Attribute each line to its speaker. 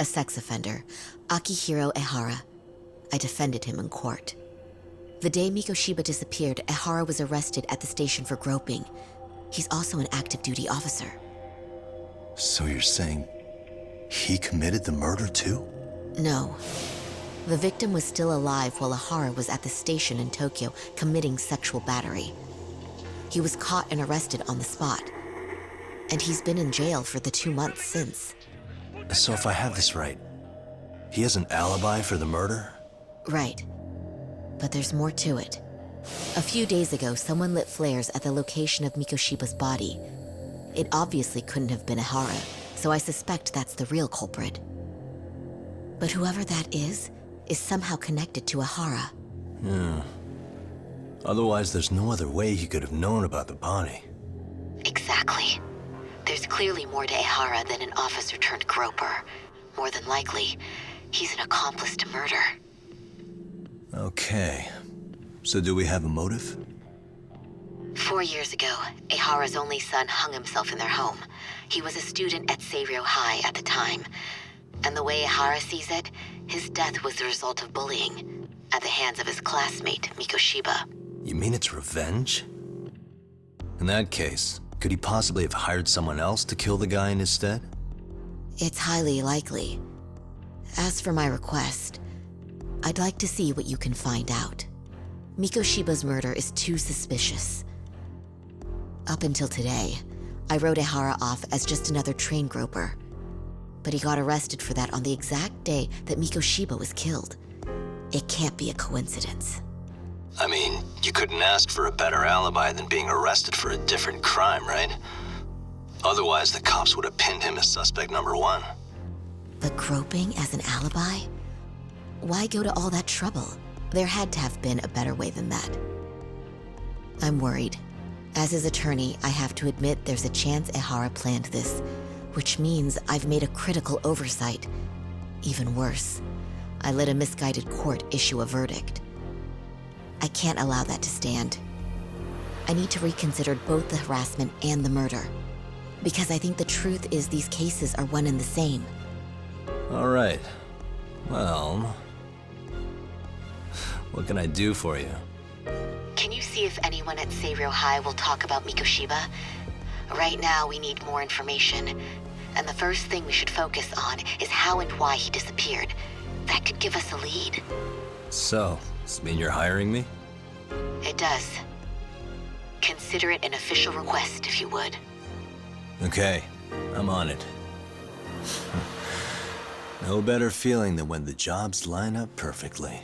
Speaker 1: a sex offender, Akihiro Ehara. I defended him in court. The day Mikoshiba disappeared, Ehara was arrested at the station for groping. He's also an active duty officer.
Speaker 2: So you're saying he committed the murder too?
Speaker 1: No. The victim was still alive while Ehara was at the station in Tokyo committing sexual battery. He was caught and arrested on the spot. And he's been in jail for the 2 months since.
Speaker 2: So if I have this right, he has an alibi for the murder?
Speaker 1: Right. But there's more to it. A few days ago, someone lit flares at the location of Mikoshiba's body. It obviously couldn't have been Ehara, so I suspect that's the real culprit. But whoever that is somehow connected to Ehara.
Speaker 2: Yeah. Otherwise, there's no other way he could have known about the body.
Speaker 1: Exactly. There's clearly more to Ehara than an officer turned groper. More than likely, he's an accomplice to murder.
Speaker 2: Okay. So do we have a motive?
Speaker 1: 4 years ago, Ehara's only son hung himself in their home. He was a student at Saori High at the time. And the way Ehara sees it, his death was the result of bullying at the hands of his classmate, Mikoshiba.
Speaker 2: You mean it's revenge? In that case, could he possibly have hired someone else to kill the guy in his stead?
Speaker 1: It's highly likely. As for my request, I'd like to see what you can find out. Mikoshiba's murder is too suspicious. Up until today, I wrote Ehara off as just another train groper. But he got arrested for that on the exact day that Mikoshiba was killed. It can't be a coincidence.
Speaker 2: I mean, you couldn't ask for a better alibi than being arrested for a different crime, right? Otherwise, the cops would have pinned him as suspect number one.
Speaker 1: But groping as an alibi? Why go to all that trouble? There had to have been a better way than that. I'm worried. As his attorney, I have to admit there's a chance Ehara planned this, which means I've made a critical oversight. Even worse, I let a misguided court issue a verdict. I can't allow that to stand. I need to reconsider both the harassment and the murder, because I think the truth is these cases are one and the same.
Speaker 2: All right. Well, what can I do for you?
Speaker 1: Can you see if anyone at Saori High will talk about Mikoshiba? Right now, we need more information. And the first thing we should focus on is how and why he disappeared. That could give us a lead.
Speaker 2: So, does this mean you're hiring me?
Speaker 1: It does. Consider it an official request, if you would.
Speaker 2: Okay, I'm on it. No better feeling than when the jobs line up perfectly.